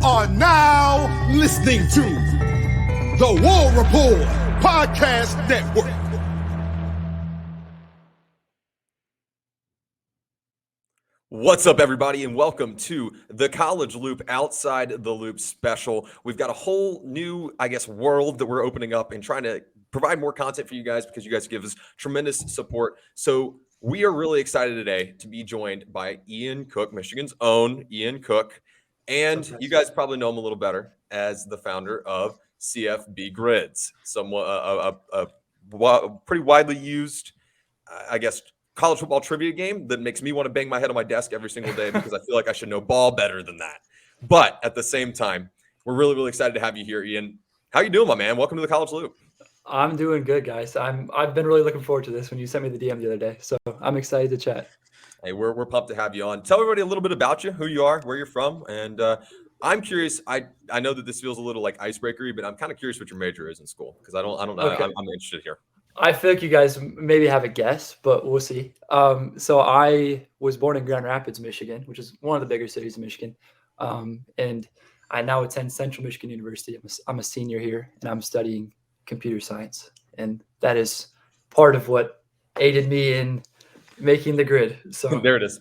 are now listening to the War Report Podcast Network. What's up, everybody, and welcome to the College Loop Outside the Loop special. We've got a whole new, world that we're opening up and trying to provide more content for you guys because you guys give us tremendous support. So we are really excited today to be joined by Ian Cook, Michigan's own Ian Cook. And you guys probably know him a little better as the founder of CFB Grids, somewhat a pretty widely used, college football trivia game that makes me want to bang my head on my desk every single day because I feel like I should know ball better than that. But at the same time, we're really, really excited to have you here, Ian. How you doing, my man? Welcome to the College Loop. I'm doing good, guys. I've been really looking forward to this when you sent me the DM the other day, so I'm excited to chat. Hey, we're pumped to have you on. Tell everybody a little bit about you, who you are, where you're from, and I'm curious. I know that this feels a little like icebreakery, but I'm kind of curious what your major is in school because I don't know. Okay. I'm interested here. I feel like you guys maybe have a guess, but we'll see. So I was born in Grand Rapids, Michigan, which is one of the bigger cities in Michigan. And I now attend Central Michigan University. I'm a senior here, and I'm studying computer science. And that is part of what aided me in making the grid. So there it is.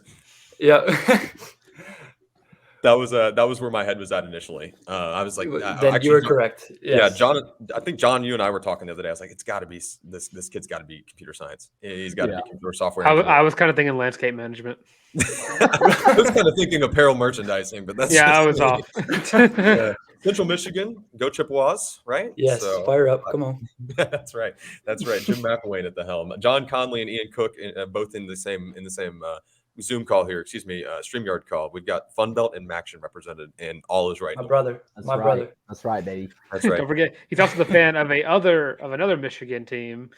Yeah. That was where my head was at initially. I was like, then you were correct. Yes. Yeah, John. I think John, you and I were talking the other day. I was like, it's got to be this kid's got to be computer science. He's got to be computer software. I was kind of thinking landscape management. I was kind of thinking apparel merchandising, but that's I was off. Central Michigan, go Chippewas, right? Yes, fire up. Come on. That's right. Jim McElwain at the helm. John Conley and Ian Cook, both in the same Zoom call here. StreamYard call. We've got Funbelt and Maction represented, and all is right. My brother. That's right, baby. That's right. Don't forget, he's also the fan of another Michigan team,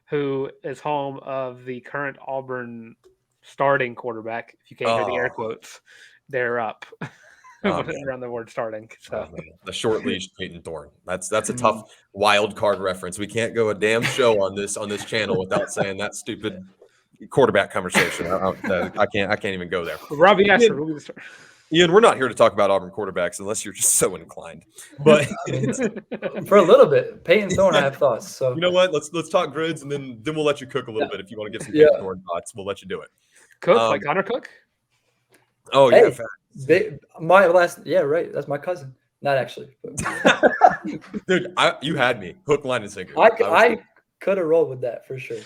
who is home of the current Auburn starting quarterback. If you can't hear the air quotes, they're up. Around the word starting. So the short leash Peyton Thorne. That's a tough wild card reference. We can't go a damn show on this channel without saying that stupid quarterback conversation. I can't even go there. Robbie Asher will be the starter. Ian, we're not here to talk about Auburn quarterbacks unless you're just so inclined. But for a little bit, Peyton Thorne, I have thoughts. So you know what? Let's talk grids, and then we'll let you cook a little bit. If you want to give some Peyton Thorne thoughts, we'll let you do it. Cook like Connor Cook. Oh yeah, right. That's my cousin. Not actually, dude. You had me hook, line, and sinker. I could have rolled with that for sure.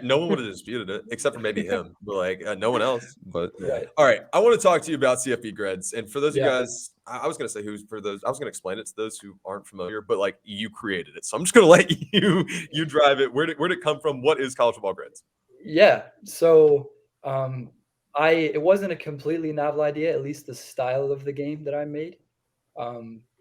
No one would have disputed it except for maybe him, but no one else. But right. All right, I want to talk to you about CFB Grids, and for those of you guys, I was going to say I was going to explain it to those who aren't familiar, but you created it, so I'm just going to let you drive it. Where did it come from? What is college football grids? Yeah, so it wasn't a completely novel idea, at least the style of the game that I made.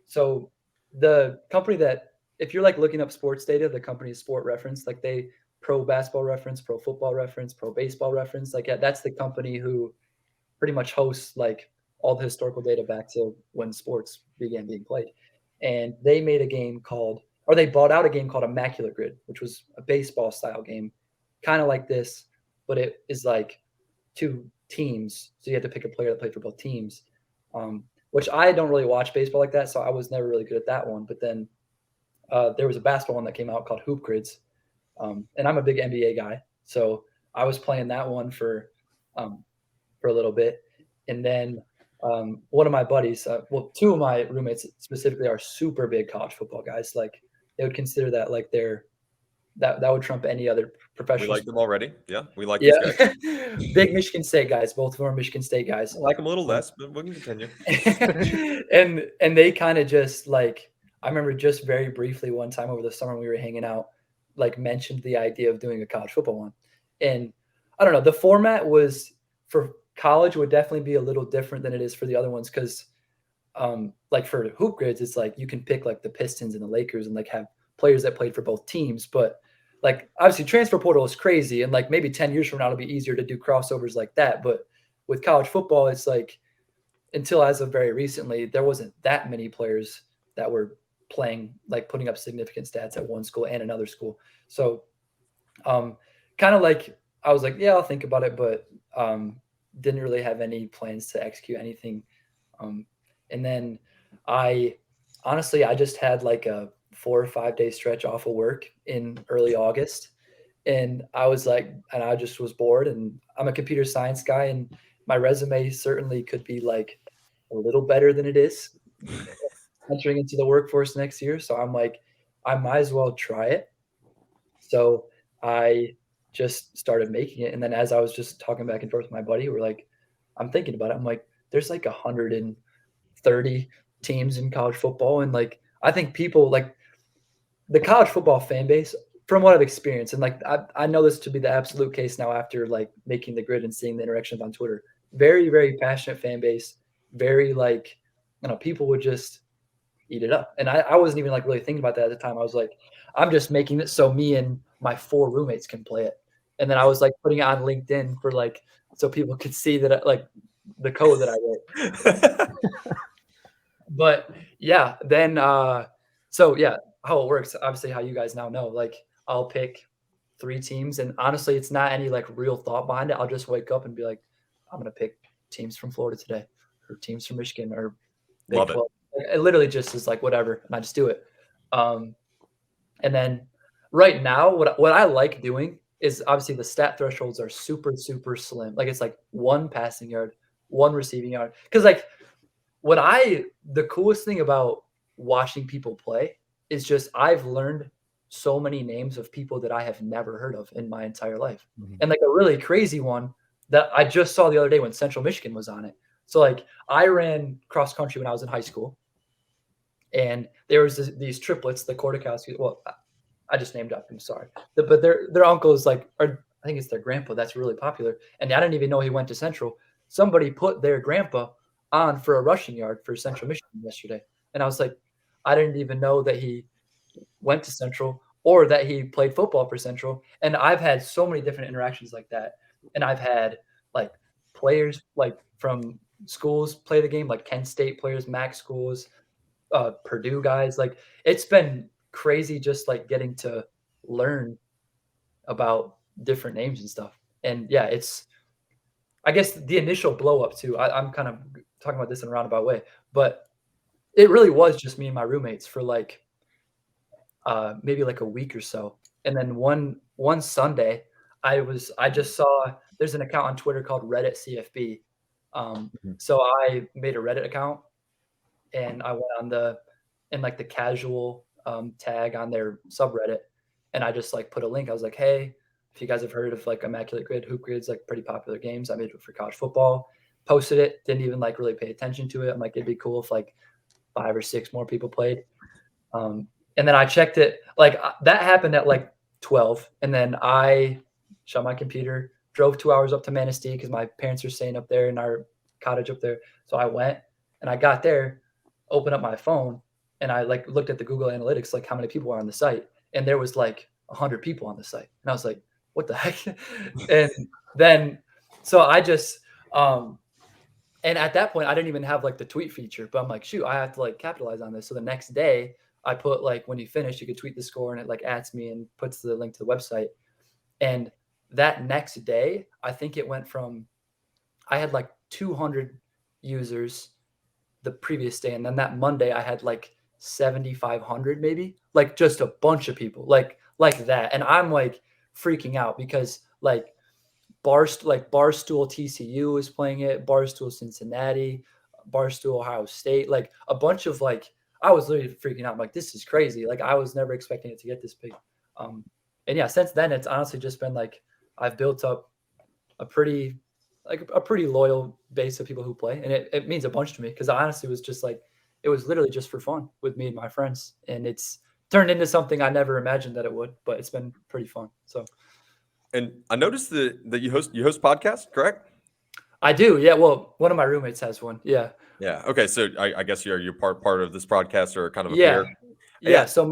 So the company that, if you're looking up sports data, the company is Sport Reference, they Pro Basketball Reference, Pro Football Reference, Pro Baseball Reference. That's the company who pretty much hosts all the historical data back to when sports began being played. And they made they bought out a game called Immaculate Grid, which was a baseball style game, kind of like this, but it is two teams. So you had to pick a player that played for both teams, which I don't really watch baseball like that. So I was never really good at that one. But then there was a basketball one that came out called Hoop Grids. And I'm a big NBA guy, so I was playing that one for a little bit. And then one of my buddies, two of my roommates specifically are super big college football guys. They would consider that that would trump any other professional. We like them already. Yeah, we like these guys. Big Michigan State guys. Both of them are Michigan State guys. I like them a little less, but we can continue. and they kind of just I remember just very briefly one time over the summer we were hanging out, mentioned the idea of doing a college football one. And I don't know, the format was for college would definitely be a little different than it is for the other ones. Cause for Hoop Grids, it's you can pick the Pistons and the Lakers and have players that played for both teams. But obviously transfer portal is crazy. And maybe 10 years from now, it'll be easier to do crossovers like that. But with college football, it's until as of very recently, there wasn't that many players that were playing, putting up significant stats at one school and another school. So kind of I was yeah, I'll think about it, but didn't really have any plans to execute anything. And then I honestly, I just had like a 4 or 5 day stretch off of work in early August. And I was like, and I just was bored, and I'm a computer science guy, and my resume certainly could be like a little better than it is entering into the workforce next year. So I'm like, I might as well try it. So I just started making it. And then as I was just talking back and forth with my buddy, we're like, I'm thinking about it. I'm like, there's like 130 teams in college football. And like, I think people like the college football fan base, from what I've experienced, and like I know this to be the absolute case now after like making the grid and seeing the interactions on Twitter. Very, very passionate fan base. Very like, people would just eat it up. And I wasn't even like really thinking about that at the time. I was like, I'm just making it so me and my 4 roommates can play it. And then I was like putting it on LinkedIn for like so people could see that like the code that I wrote. But yeah, then so yeah, how it works, obviously how you guys now know, like I'll pick 3 teams, and honestly it's not any like real thought behind it. I'll just wake up and be like, I'm gonna pick teams from Florida today, or teams from Michigan, or Big Love 12. It literally just is like whatever, and I just do it. And then right now, what I like doing is obviously the stat thresholds are super, super slim. Like it's like 1 passing yard, 1 receiving yard. Because like the coolest thing about watching people play is just I've learned so many names of people that I have never heard of in my entire life. Mhm. And like a really crazy one that I just saw the other day when Central Michigan was on it. So like I ran cross country when I was in high school, and there was these triplets, the Kordakowski. Well, I just named up. I'm sorry, but their uncle is like, or I think it's their grandpa. That's really popular, and I didn't even know he went to Central. Somebody put their grandpa on for a rushing yard for Central Michigan yesterday, and I was like, I didn't even know that he went to Central or that he played football for Central. And I've had so many different interactions like that, and I've had like players like from schools play the game, like Kent State players, MAC schools, Purdue guys. Like it's been crazy just like getting to learn about different names and stuff. And yeah, it's I guess the initial blow up too. I'm kind of talking about this in a roundabout way, but it really was just me and my roommates for like maybe like a week or so. And then one Sunday, I just saw there's an account on Twitter called Reddit CFB. So I made a Reddit account, and I went on the casual tag on their subreddit, and I just like put a link. I was like, hey, if you guys have heard of like Immaculate Grid, Hoop Grids, like pretty popular games, I made it for college football. Posted it, didn't even like really pay attention to it. I'm like, it'd be cool if like 5 or 6 more people played. And then I checked it, like that happened at like 12. And then I shut my computer, drove 2 hours up to Manistee because my parents are staying up there in our cottage up there. So I went and I got there, opened up my phone, and I like looked at the Google Analytics, like how many people are on the site. And there was like 100 people on the site. And I was like, what the heck? And then, so I just, and at that point, I didn't even have like the tweet feature, but I'm like, shoot, I have to like capitalize on this. So the next day, I put like, when you finish, you could tweet the score, and it like adds me and puts the link to the website. And that next day, I think it went from, I had like 200 users the previous day. And then that Monday, I had like 7,500 maybe, like just a bunch of people like that. And I'm like freaking out because like Barstool TCU is playing it, Barstool Cincinnati, Barstool Ohio State, like a bunch of like, I was literally freaking out. I'm like, this is crazy. Like I was never expecting it to get this big. And yeah, since then it's honestly just been like, I've built up a pretty loyal base of people who play. And it means a bunch to me because I honestly was just like, it was literally just for fun with me and my friends. And it's turned into something I never imagined that it would, but it's been pretty fun. So. And I noticed that you host podcasts, correct? I do. Yeah. Well, one of my roommates has one. Yeah. Yeah. Okay. So I guess you're part of this podcast or kind of a Yeah. peer. Yeah. So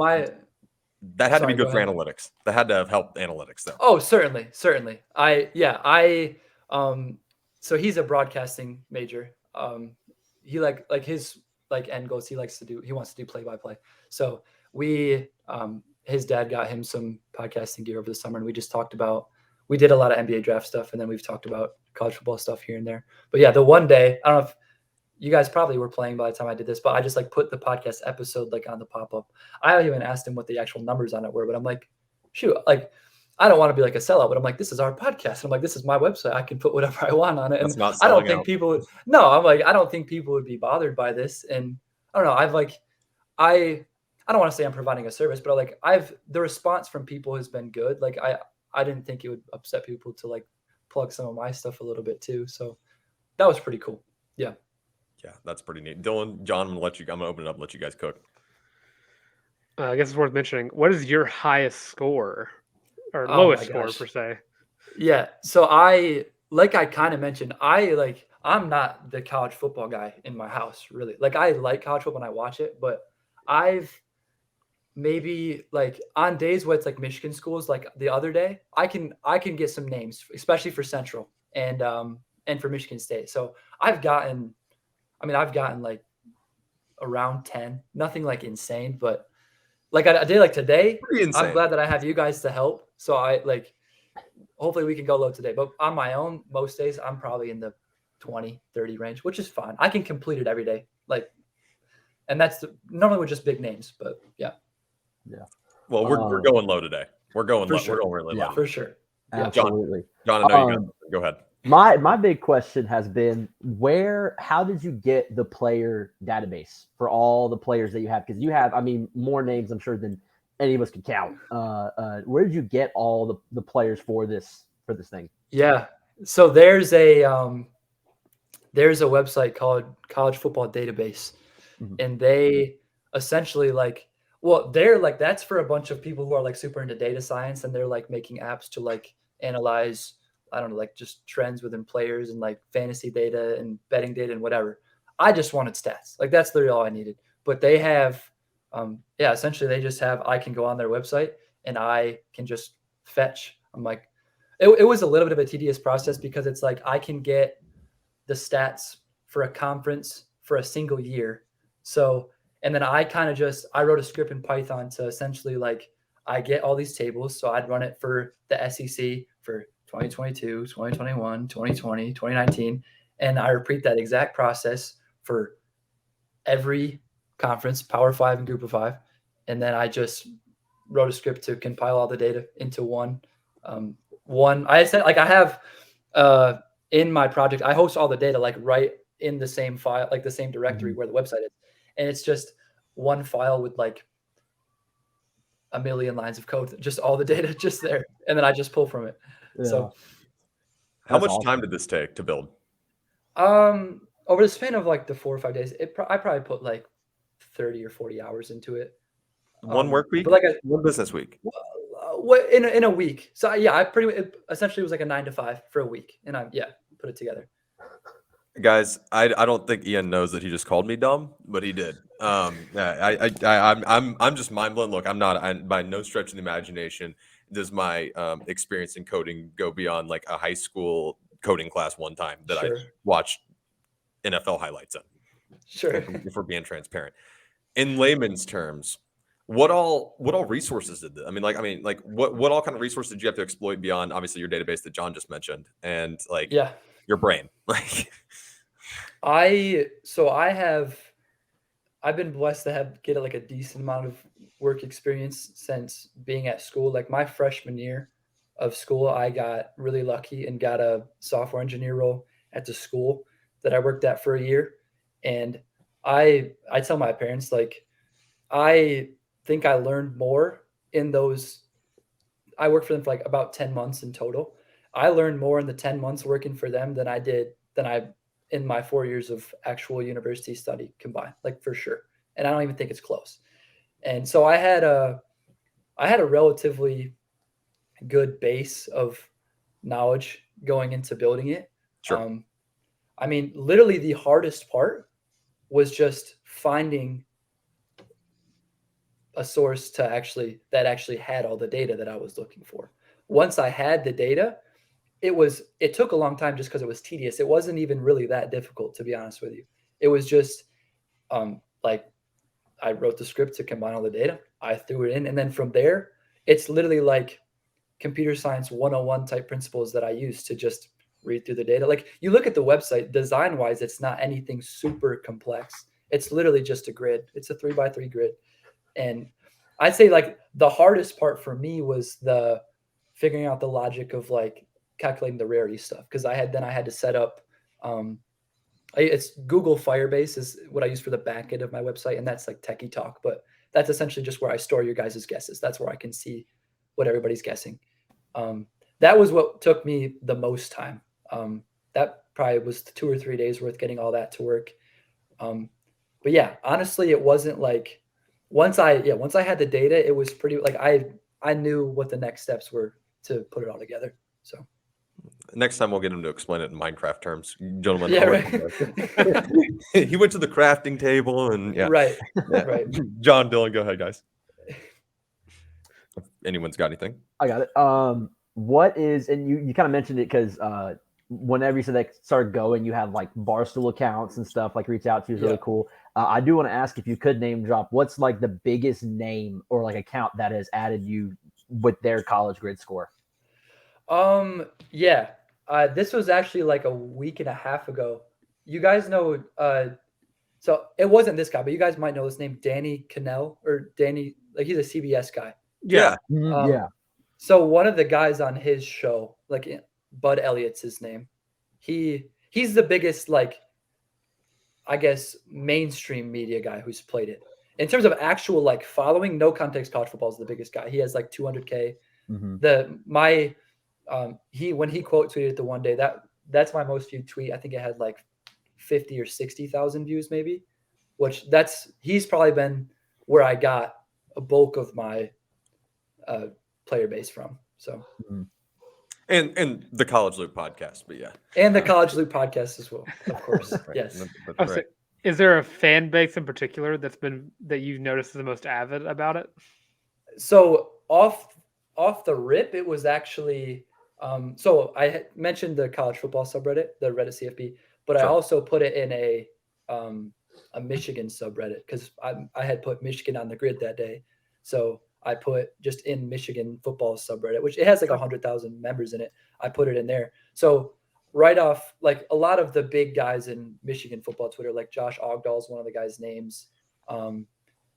that had to be Sorry, good go for ahead. analytics. That had to have helped analytics though. Oh, certainly. So he's a broadcasting major. He like his like end goals, he wants to do play-by-play. So his dad got him some podcasting gear over the summer, and we did a lot of NBA draft stuff, and then we've talked about college football stuff here and there. But yeah, the one day, I don't know if you guys probably were playing by the time I did this, but I just like put the podcast episode like on the pop-up. I even asked him what the actual numbers on it were, but I'm like, shoot, like I don't want to be like a sellout, but I'm like, this is our podcast. And I'm like, this is my website. I can put whatever I want on it. And That's not I don't selling think out. people would, no, I'm like, I don't think people would be bothered by this. And I don't know. I don't want to say I'm providing a service, but like the response from people has been good. Like I didn't think it would upset people to like plug some of my stuff a little bit too. So that was pretty cool. Yeah. Yeah, that's pretty neat. Dylan, John, I'm gonna open it up and let you guys cook. I guess it's worth mentioning. What is your highest score or Oh lowest my score gosh. per se? Yeah. So like I kind of mentioned, I'm not the college football guy in my house, really. Like I like college football and I watch it, but I've maybe like on days where it's like Michigan schools, like the other day, I can get some names, especially for Central and for Michigan State. So I've gotten like around 10, nothing like insane, but like a day like today, Pretty insane. I'm glad that I have you guys to help. So hopefully we can go low today, but on my own, most days I'm probably in the 20, 30 range, which is fine. I can complete it every day. Like, and that's normally with just big names, but yeah. Yeah. Well, we're going low today. We're going For low. sure. We're going really low. For sure. Yeah. Absolutely. John, I know you go ahead. My big question has been how did you get the player database for all the players that you have? Because you have, I mean, more names I'm sure than any of us could count. Where did you get all the players for this thing? Yeah. So there's a website called College Football Database, and they essentially they're like, that's for a bunch of people who are like super into data science, and they're like making apps to like analyze, I don't know, like just trends within players and like fantasy data and betting data and whatever. I just wanted stats. Like that's literally all I needed. But they have, essentially they just have, I can go on their website and I can just fetch. I'm like, it was a little bit of a tedious process because it's like, I can get the stats for a conference for a single year. So, and then I wrote a script in Python to essentially like, I get all these tables. So I'd run it for the SEC for 2022, 2021, 2020, 2019. And I repeat that exact process for every conference, Power 5 and Group of 5. And then I just wrote a script to compile all the data into one. I said, like I have in my project, I host all the data like right in the same file, like the same directory where the website is. And it's just one file with like a million lines of code, just all the data just there. And then I just pull from it. Yeah. So how much time did this take to build? Over the span of like the 4 or 5 days, I probably put like 30 or 40 hours into it. One work week? But like one business week? In a week. So yeah, it essentially was like a 9 to 5 for a week. And put it together. Guys, I don't think Ian knows that he just called me dumb, but he did. I'm just mind blown. Look, by no stretch of the imagination does my experience in coding go beyond like a high school coding class one time that I watched NFL highlights of. Sure. If we're being transparent. In layman's terms, what all resources did this? I mean, what all kind of resources did you have to exploit beyond obviously your database that John just mentioned and like your brain? Like I've been blessed to get like a decent amount of work experience since being at school. Like my freshman year of school, I got really lucky and got a software engineer role at the school that I worked at for a year. And I tell my parents, like, I think I learned more in those. I worked for them for like about 10 months in total. I learned more in the 10 months working for them than I in my 4 years of actual university study combined, like for sure. And I don't even think it's close. And so I had a relatively good base of knowledge going into building it. Sure. I mean, literally the hardest part was just finding a source that actually had all the data that I was looking for. Once I had the data, it took a long time just because it was tedious. It wasn't even really that difficult, to be honest with you. It was just like I wrote the script to combine all the data. I threw it in. And then from there, it's literally like computer science 101 type principles that I use to just read through the data. Like you look at the website, design wise, it's not anything super complex. It's literally just a grid. It's a 3x3 grid. And I'd say like the hardest part for me was the figuring out the logic of like calculating the rarity stuff. Cause I had to set up, it's Google Firebase is what I use for the back end of my website. And that's like techie talk, but that's essentially just where I store your guys' guesses. That's where I can see what everybody's guessing. That was what took me the most time. That probably was 2 or 3 days worth getting all that to work. But yeah, honestly, it wasn't like once I had the data, it was pretty like I knew what the next steps were to put it all together. So next time we'll get him to explain it in Minecraft terms, gentlemen. Yeah, right. He went to the crafting table and Right. John, Dylan, go ahead, guys. If anyone's got anything? I got it. What is, and you kind of mentioned it because whenever you said that started going, you have like Barstool accounts and stuff like reach out to you is really cool. I do want to ask if you could name drop what's like the biggest name or like account that has added you with their college grid score. Yeah. This was actually like a week and a half ago. You guys know, so it wasn't this guy, but you guys might know his name, Danny Cannell or Danny, like he's a CBS guy. Yeah. Yeah. So one of the guys on his show, like Bud Elliott's his name. He's the biggest, like, I guess, mainstream media guy who's played it. In terms of actual like following, no context college football is the biggest guy. He has like 200K. When he quote tweeted the one day, that's my most viewed tweet. I think it had like 50 or 60,000 views maybe, which he's probably been where I got a bulk of my player base from. So and the College Loop podcast, but yeah. And the College Loop podcast as well, of course. Yes. That's right. Is there a fan base in particular that you've noticed is the most avid about it? So off the rip, it was actually so I had mentioned the college football subreddit, the Reddit CFB, but I also put it in a Michigan subreddit because I had put Michigan on the grid that day. So I put just in Michigan football subreddit, which it has like 100,000 members in it. I put it in there. So right off, like a lot of the big guys in Michigan football Twitter, like Josh Ogdahl is one of the guys' names.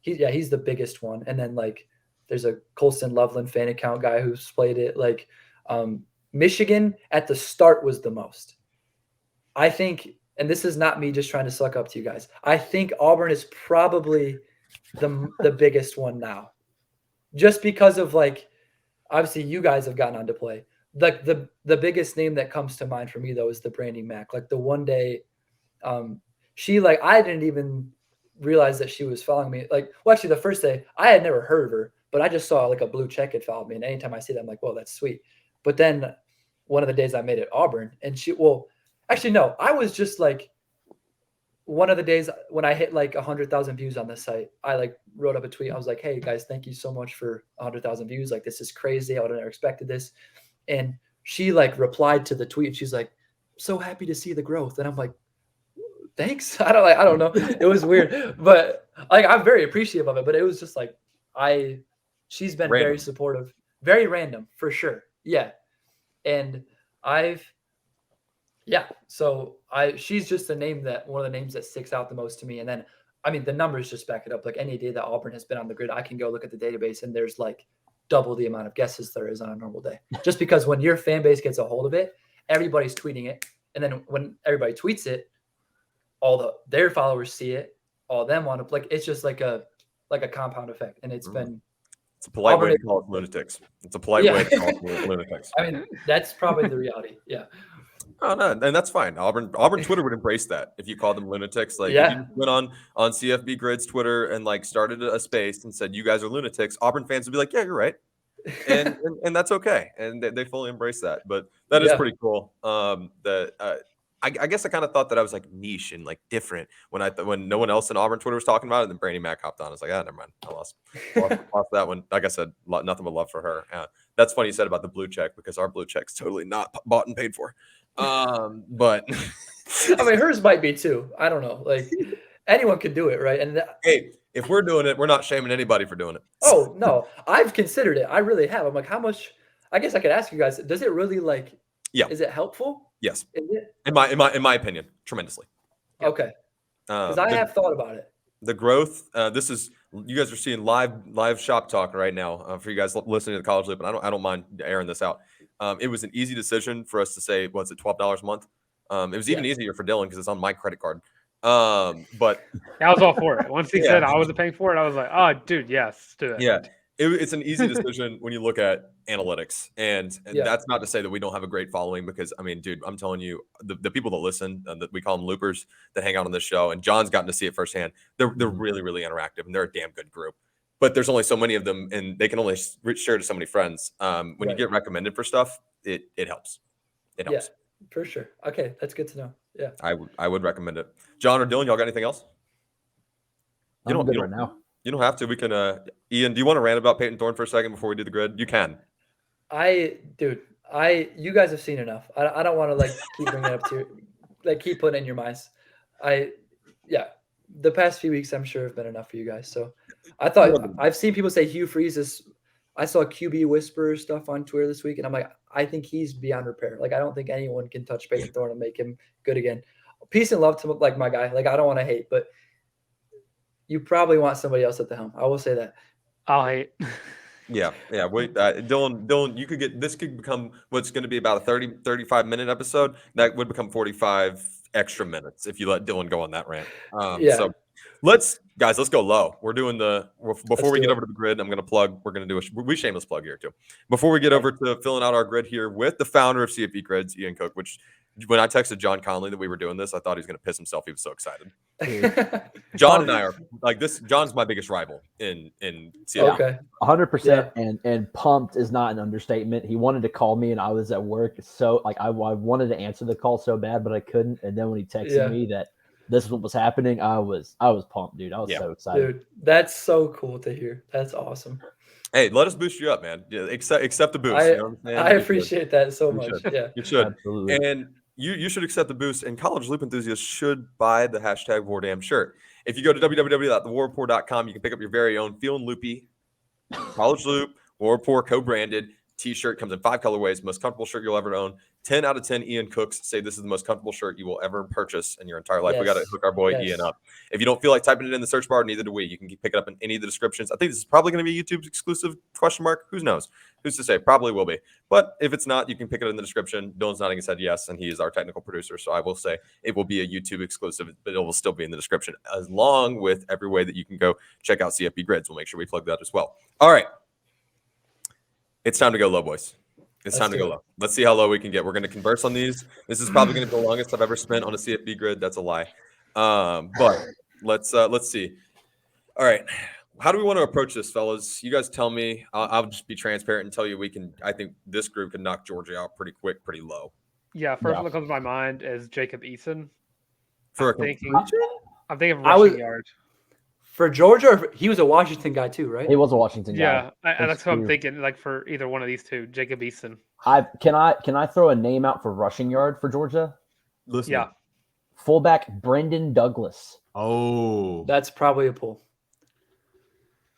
He's the biggest one. And then like there's a Colston Loveland fan account guy who's played it. Like Michigan at the start was the most. I think, and this is not me just trying to suck up to you guys, I think Auburn is probably the biggest one now. Just because of like, obviously you guys have gotten on to play. Like the biggest name that comes to mind for me though is the Brandy Mack. Like the one day, she like I didn't even realize that she was following me. Like, well, actually the first day I had never heard of her, but I just saw like a blue check had followed me, and anytime I see that, I'm like, whoa, that's sweet. But then one of the days I made it Auburn, and I was just like one of the days when I hit like 100,000 views on the site, I like wrote up a tweet. I was like, hey guys, thank you so much for 100,000 views. Like, this is crazy. I would have never expected this. And she like replied to the tweet. She's like, so happy to see the growth. And I'm like, thanks. I don't know. It was weird, but like, I'm very appreciative of it, but it was just like, she's been random. Very supportive, very random for sure. Yeah. And she's just one of the names that sticks out the most to me. And then, I mean, the numbers just back it up. Like any day that Auburn has been on the grid, I can go look at the database and there's like double the amount of guesses there is on a normal day. Just because when your fan base gets a hold of it, everybody's tweeting it. And then when everybody tweets it, their followers see it, all of them want to, like, it's just like a compound effect. And it's been, it's a polite way to call it lunatics. It's a polite way to call it lunatics. I mean, that's probably the reality. Yeah. Oh no, and that's fine. Auburn Twitter would embrace that if you called them lunatics. Like if you went on CFB Grids Twitter and like started a space and said you guys are lunatics, Auburn fans would be like, yeah, you're right, and that's okay, and they fully embrace that. But that is pretty cool. I guess I kind of thought that I was like niche and like different when no one else in Auburn Twitter was talking about it. And then Brandy Mack hopped on. I was like, never mind. I lost that one. Like I said, nothing but love for her. That's funny you said about the blue check because our blue check's totally not bought and paid for. But I mean, hers might be too. I don't know. Like anyone could do it, right? And hey, if we're doing it, we're not shaming anybody for doing it. Oh no, I've considered it. I really have. I'm like, how much? I guess I could ask you guys. Does it really like? Yeah. Is it helpful? Yes. Is it? In my opinion, tremendously. Okay. Because I have thought about it. The growth. This is you guys are seeing live shop talk right now for you guys listening to the College Loop, and I don't mind airing this out. It was an easy decision for us to say, what's it, $12 a month? It was even easier for Dylan because it's on my credit card. But I was all for it. Once he said I wasn't paying for it, I was like, oh, dude, yes, do it. Yeah, it's an easy decision when you look at analytics, and that's not to say that we don't have a great following, because I mean, dude, I'm telling you, the people that listen, that we call them loopers, that hang out on this show, and John's gotten to see it firsthand. They're really, really interactive, and they're a damn good group. But there's only so many of them, and they can only share to so many friends. When you get recommended for stuff, it helps. It helps. Yeah, for sure. Okay, that's good to know. Yeah, I would recommend it. John or Dylan, y'all got anything else? I'm good right now. You don't have to. We can. Ian, do you want to rant about Peyton Thorne for a second before we do the grid? You can. You guys have seen enough. I don't want to like keep bringing it up to like keep putting it in your minds. The past few weeks I'm sure have been enough for you guys. So I thought I've seen people say Hugh Freeze is. I saw QB Whisperer stuff on Twitter this week, and I'm like, I think he's beyond repair. Like I don't think anyone can touch Peyton Thorne and make him good again. Peace and love to like my guy. Like I don't want to hate, but you probably want somebody else at the helm. I will say that. I'll hate. Yeah. Wait, Dylan, you could get this could become what's going to be about a 35 minute episode. That would become 45 extra minutes if you let Dylan go on that rant. So let's go low. We're doing before we get over to the grid. I'm going to plug. We're going to do we shameless plug here too. Before we get over to filling out our grid here with the founder of CFB Grids, Ian Cook, which when I texted John Conley that we were doing this, I thought he was going to piss himself. He was so excited. John and I are like this. John's my biggest rival in CFB. Okay, 100%. And pumped is not an understatement. He wanted to call me, and I was at work, so like I wanted to answer the call so bad, but I couldn't. And then when he texted me that this is what was happening, I was pumped, dude. I was so excited. Dude, that's so cool to hear. That's awesome. Hey, let us boost you up, man. Yeah, accept the boost. I, you know what I'm saying? I appreciate that so much. Yeah, you should. Absolutely. And you should accept the boost, and College Loop enthusiasts should buy the hashtag WarDamn shirt. If you go to www.thewarreport.com, you can pick up your very own Feelin' Loopy College Loop War Report co-branded t-shirt. Comes in 5 colorways. Most comfortable shirt you'll ever own. 10 out of 10 Ian Cooks say this is the most comfortable shirt you will ever purchase in your entire life. We got to hook our boy Ian up. If you don't feel like typing it in the search bar, neither do we. You can pick it up in any of the descriptions. I think this is probably going to be YouTube's exclusive ? Who knows? Who's to say? Probably will be. But if it's not, you can pick it in the description. Dylan's nodding his head yes, and he is our technical producer. So I will say it will be a YouTube exclusive, but it will still be in the description, along with every way that you can go check out CFB Grids. We'll make sure we plug that as well. All right. It's time to go low, boys. It's time to go low. Let's see how low we can get. We're going to converse on these. This is probably going to be the longest I've ever spent on a CFB grid. That's a lie. But let's see. All right. How do we want to approach this, fellas? You guys tell me. I'll just be transparent and tell you I think this group can knock Georgia out pretty quick, pretty low. Yeah, first one that comes to my mind is Jacob Eason. I'm thinking of rushing yards. For Georgia, he was a Washington guy too, right? He was a Washington guy. Yeah, that's what I'm thinking. Like for either one of these two, Jacob Eason. Can I throw a name out for rushing yard for Georgia? Listen. Yeah. Fullback Brendan Douglas. Oh, that's probably a pull.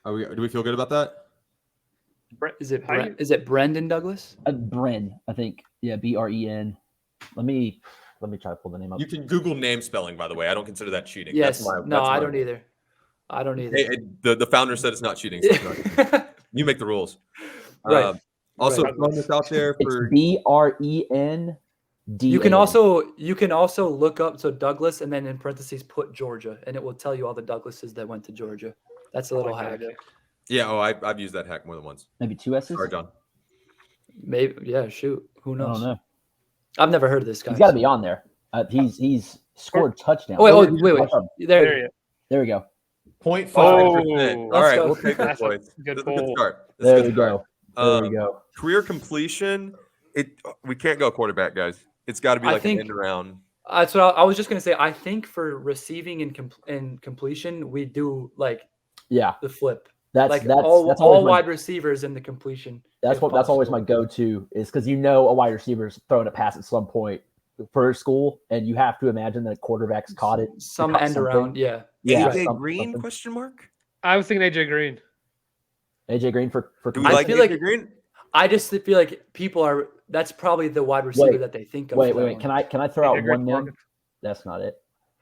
Do we feel good about that? Is it Brendan Douglas? Bren, I think. Yeah, Bren. Let me try to pull the name up. You can Google name spelling, by the way. I don't consider that cheating. Yes. I don't either. I don't either. Hey, the founder said it's not cheating. So it's not cheating. You make the rules. Right. Also, throwing this out there for Bren. You can also look up Douglas and then in parentheses put Georgia, and it will tell you all the Douglases that went to Georgia. That's a little hack. Yeah. Oh, I've used that hack more than once. Maybe 2 S's. Sorry, John. Maybe. Yeah. Shoot. Who knows? I don't know. I've never heard of this guy. He's got to be on there. He's scored touchdowns. Wait. There we go. 0.5%. All right, we'll take that point. Good start. There we go. There we go. Career completion. We can't go quarterback, guys. It's got to be like an end around. That's what I was just gonna say. I think for receiving and completion, we do the flip. That's all wide receivers in the completion. That's always my go-to is because a wide receiver's throwing a pass at some point for school, and you have to imagine that a quarterback's caught it. Some end around, yeah. AJ Green? Question mark. I was thinking AJ Green. AJ Green for. Do we like AJ Green? I just feel like people are that's probably the wide receiver Wait, that they think of. Wait. for that one. Can I throw out AJ one Green, name? That's not it.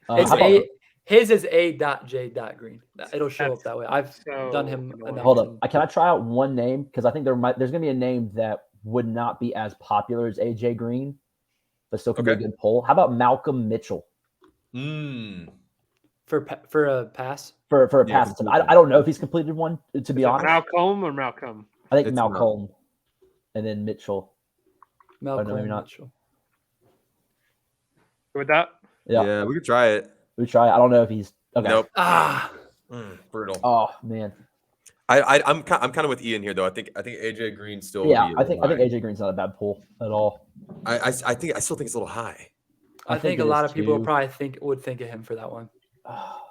It's how about- his is A.J.Green. It'll show That's up that way. I've so done him annoying. enough. Hold to- up. Can I try out one name? Because I think there's going to be a name that would not be as popular as AJ Green, but still can be a Okay. good poll. How about Malcolm Mitchell For a pass. for a Yeah, pass? I don't know if he's completed one, to be Is it honest. Malcolm or Malcolm? I think It's Malcolm and then Mitchell. Malcolm maybe not. Mitchell. With that? Yeah, we could try it. we try. I don't know if he's okay. Nope. Brutal. Oh man. I'm kind of with Ian here though. I think AJ Green still. Yeah, be a I think little high. AJ Green's not a bad pull at all. I still think it's a little high. I think it a lot is of people too. probably would think of him for that one. I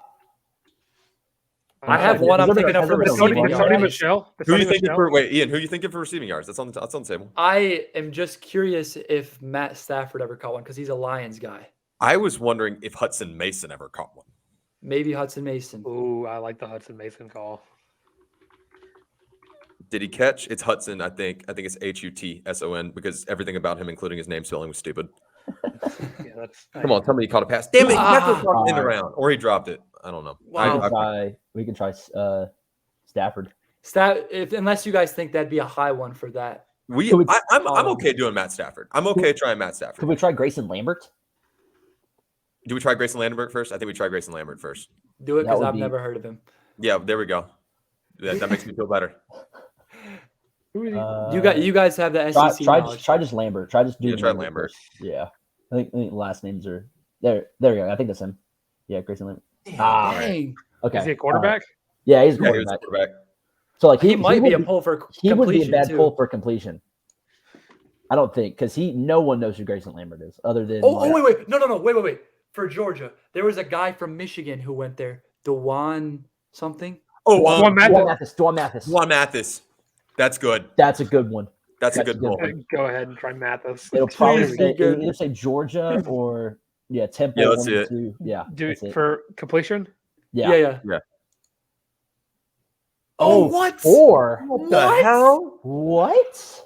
I have one I'm thinking of for Has receiving there been a- Sony yards. Michelle. Who are you thinking for? Wait, Ian. Who are you thinking for receiving yards? That's on the table. I am just curious if Matt Stafford ever caught one because he's a Lions guy. I was wondering if Hudson Mason ever caught one. Maybe Hudson Mason. Ooh, I like the Hudson Mason call. Did he catch? It's Hudson. I think it's Hutson because everything about him, including his name spelling, was stupid. Yeah, that's. Come on, tell me he caught a pass. Damn it! He never caught it in the Ah. round, or he dropped it. I don't know. Wow. We can try Stafford. Unless you guys think that'd be a high one for that. I'm okay doing Matt Stafford. I'm okay trying Matt Stafford. Could we try Grayson Lambert? Do we try Grayson Lambert first? I think we try Grayson Lambert first. Do it That because would I've be- never heard of him. Yeah, there we go. That makes me feel better. You guys have the SEC Try knowledge. just Lambert. Try just doing try Lambert. first. Yeah, I think last names are there. There you go. I think that's him. Yeah, Grayson Lambert. Dang. Okay. Is he a quarterback? Yeah, he's a Yeah, he was quarterback. quarterback. So like He might be a would pull for He would be a completion, bad too. pull for completion. I don't think because no one knows who Grayson Lambert is other than. Wait. No. Wait. For Georgia, there was a guy from Michigan who went there. Dewan something. Oh, Juan Dwan Mathis. That's good. That's a good one. That's a good pull. Go ahead and try Mathis. It'll probably Please say, be good. either say Georgia or Temple. Yeah, let's 1 see or it. 2. Yeah, Do that's it it. for completion. Yeah. Oh, what? 4. What the hell? What?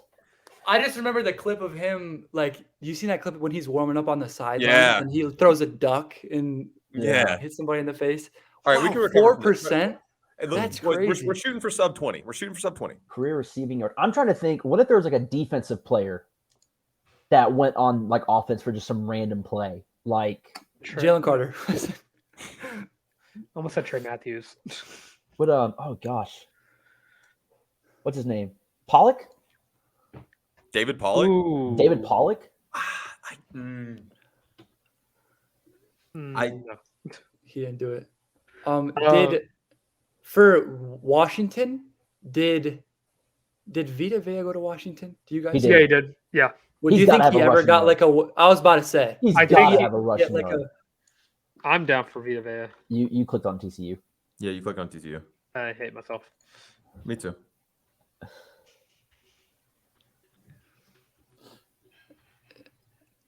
I just remember the clip of him. Like, you seen that clip when he's warming up on the sideline Yeah. and he throws a duck and Yeah. hits somebody in the face. All right, we can recover from this. 4%. Hey, look, That's boys, crazy. We're shooting for sub 20. We're shooting for sub 20. Career receiving yard. I'm trying to think. What if there was like a defensive player that went on like offense for just some random play? Like Jalen Carter. Almost said Trey Matthews. what? Oh gosh, what's his name? Pollock? David Pollock. Ooh. David Pollock? No. He didn't do it. Did for Washington? Did Vita Vea go to Washington? Do you guys? He did. Yeah, he did. Yeah. Would He's you gotta think have he a ever rushing got yard. like a? I was about to say. He's I got think to he- have a Get rushing like yard. I'm down for Vita Vea. You clicked on TCU. Yeah, you click on TCU. I hate myself. Me too.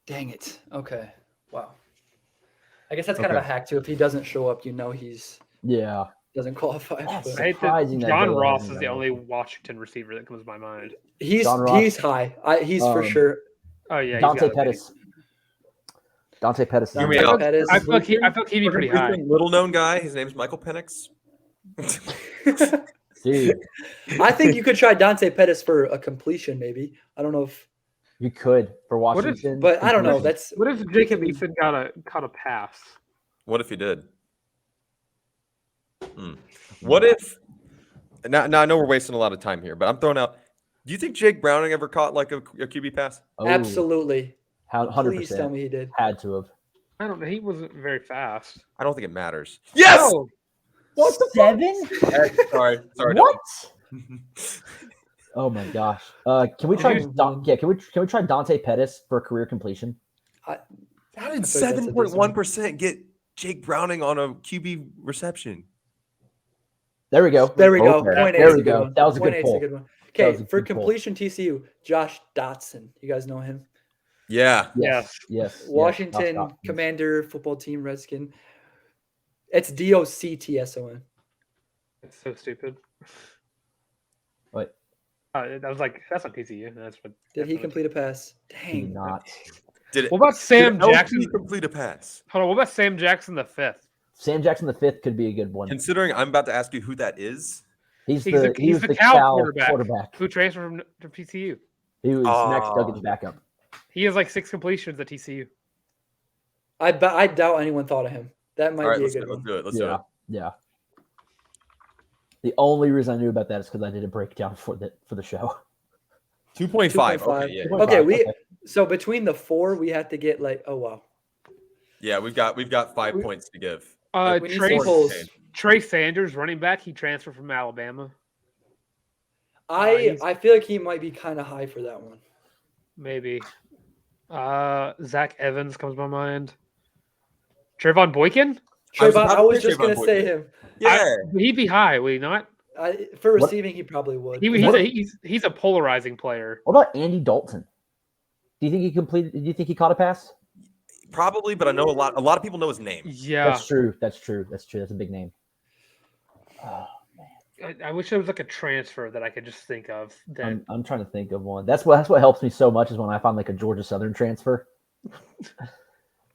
Dang it. Okay. Wow. I guess that's kind of a hack too. If he doesn't show up, he's Yeah. doesn't qualify. Yes. but I hate that Surprising that John Vea Ross hasn't is the done only anything. Washington receiver that comes to my mind. he's John Ross. he's high. He's for Um, sure. Oh yeah, he's Dante gotta be. Pettis. Dante Pettis. Hear me is- out. Pettis. I feel like he'd be pretty high. Little known guy. His name's Michael Penix. Dude, I think you could try Dante Pettis for a completion, maybe. I don't know if, you could for What if- Washington. but I don't know. completion. That's What if Jacob Eason caught a pass? What if he did? What if? Now I know we're wasting a lot of time here, but I'm throwing out. Do you think Jake Browning ever caught like a QB pass? Oh, absolutely. 100%. Please tell me he did. Had to have. I don't know. He wasn't very fast. I don't think it matters. Yes. Oh, What? 7? Sorry. What? Oh my gosh. Can we try? Can we try Dante Pettis for career completion? How did I feel like that's a decent one. 7.1% get Jake Browning on a QB reception? There we go. There we go. Okay. Point There eight's we a good go. one. That was a Point good eight's pull. good one. That was Okay, a for good pull. completion TCU, Josh Dotson. You guys know him. Yeah. Yes. Washington Josh Dotson. Commander football team Redskin. It's DOCTSON. it's so stupid. Wait. That was like that's not TCU. That's what. Did he complete a pass? He did Dang. not. Did it? What about Sam did LP Jackson? complete a pass? Hold on. What about Sam Jackson the fifth? Sam Jackson the fifth could be a good one. Considering I'm about to ask you who that is. He's He's the Cal quarterback. who transferred from TCU. He was Max Oh. Duggan's backup. He has like 6 completions at TCU. I doubt anyone thought of him. That might All right, be a let's good do one. it. Let's do it. Yeah. The only reason I knew about that is because I did a breakdown for the show. 2.5. 2.5. Okay, yeah. 2.5. Okay, so between the 4, we had to get like, oh wow. Yeah, we've got 5 points to give. We need some polls. Trey Sanders, running back, he transferred from Alabama. I feel like he might be kind of high for that one. Maybe. Zach Evans comes to my mind. Trayvon Boykin? Trayvon, I was say just gonna Trayvon say Boykin. him. Yeah. Would he be high? Would he not? For receiving, he probably would. He's a polarizing player. What about Andy Dalton? Do you think he completed? Do you think he caught a pass? Probably, but I know a lot of people know his name. Yeah. That's true. That's a big name. I wish there was like a transfer that I could just think of. I'm trying to think of one. That's what helps me so much is when I find like a Georgia Southern transfer.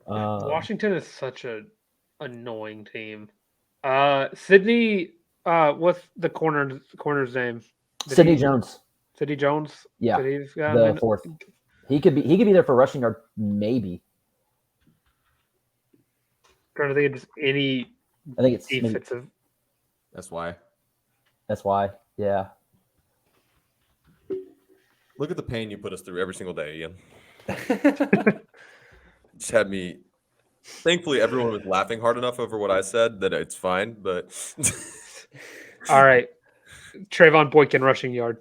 Washington is such a annoying team. Sydney, what's the corner's name? Sidney Jones. Sidney Jones. Yeah, the fourth. He could be there for rushing yard, maybe. Trying to think of just any. I think it's defensive. That's why. That's why. Yeah. Look at the pain you put us through every single day, Ian. Just had me. Thankfully, everyone was laughing hard enough over what I said that it's fine. But all right, Trayvon Boykin rushing yard.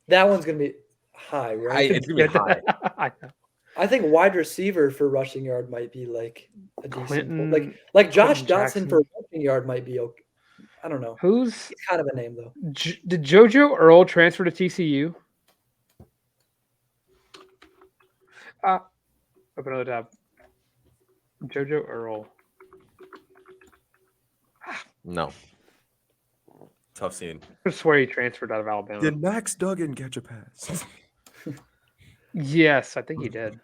That one's gonna be high, right? it's gonna be high. I know. I think wide receiver for rushing yard might be like a decent Clinton, like Josh Jackson. Dotson for rushing yard might be okay. I don't know. Who's He's kind of a name though. did JoJo Earl transfer to TCU? Open another tab. JoJo Earl. No. Tough scene. I swear he transferred out of Alabama. Did Max Duggan catch a pass? Yes, I think he did.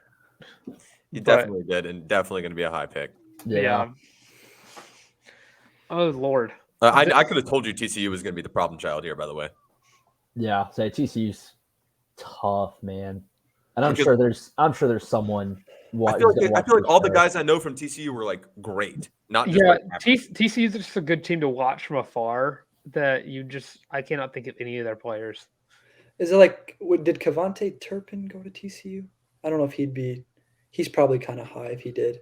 He definitely did, and definitely going to be a high pick. Yeah. Oh Lord. I could have told you TCU was going to be the problem child here, by the way. Yeah. So TCU's tough, man. And I'm sure there's someone. I feel like all the guys I know from TCU were like great. Not just TCU is just a good team to watch from afar. That I cannot think of any of their players. Is it like did Cavante Turpin go to TCU? I don't know if he's probably kind of high if he did.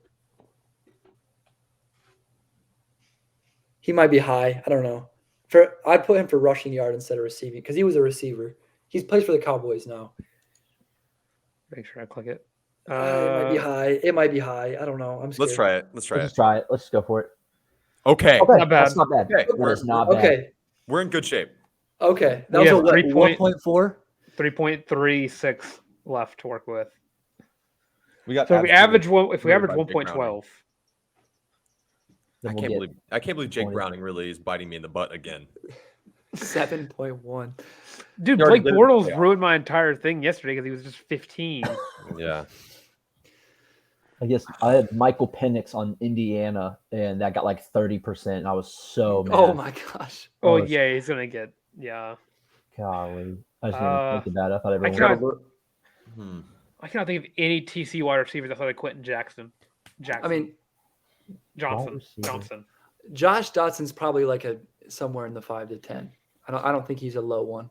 He might be high. I don't know. I put him for rushing yard instead of receiving because he was a receiver. He plays for the Cowboys now. Make sure I click it. It might be high. It might be high. I don't know. I'm scared. Let's try it. Let's just try it. Let's just go for it. Okay. Okay. Not bad. That's not bad. Okay. That's not bad. Okay. We're in good shape. Okay. That We was have a 1.4. 3.36 left to work with. We got. So if we average 1.12. Then I we'll can't believe Jake 20. Browning really is biting me in the butt again. 7.1. Dude, He already Blake did it Bortles in the ruined my entire thing yesterday because he was just 15. Yeah. I guess I had Michael Penix on Indiana, and that got like 30%. And I was so mad. Oh my gosh. Oh, Oh, yeah, he's going to get, yeah. Golly. I just didn't think about it. I thought everyone cannot- would. I cannot think of any TC wide receivers outside of Quentin Jackson. I mean, Johnson. receiver. Josh Dotson's probably like somewhere in the 5 to 10. I don't think he's a low one.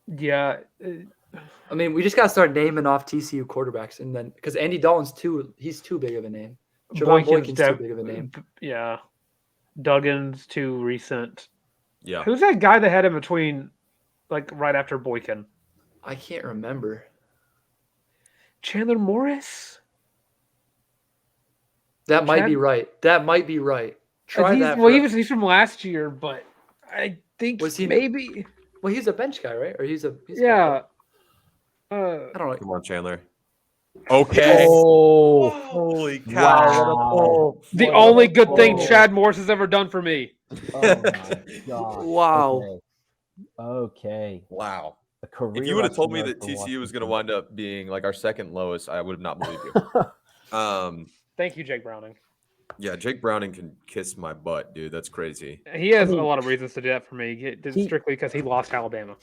Yeah. I mean, we just got to start naming off TCU quarterbacks, and then because Andy Dalton's he's too big of a name. Trayvon Boykin's too big of a name. Yeah. Duggan's too recent. Yeah. Who's that guy that had in between, like right after Boykin? I can't remember. Chandler Morris? That might be right. Try that. He's from last year, but I think Was he- maybe. Well, he's a bench guy, right? Or he's Yeah. I don't know. Come on, Chandler. Okay. Oh, Holy cow. wow. The only good thing Chad Morris has ever done for me. Oh my God. Wow. Okay. Wow. A career If you would have rushing told me yard that for TCU was going to Washington. wind up being like our second lowest, I would have not believed you. Thank you, Jake Browning. Yeah, Jake Browning can kiss my butt, dude. That's crazy. He has mean, a lot of reasons to do that for me, strictly because he lost Alabama.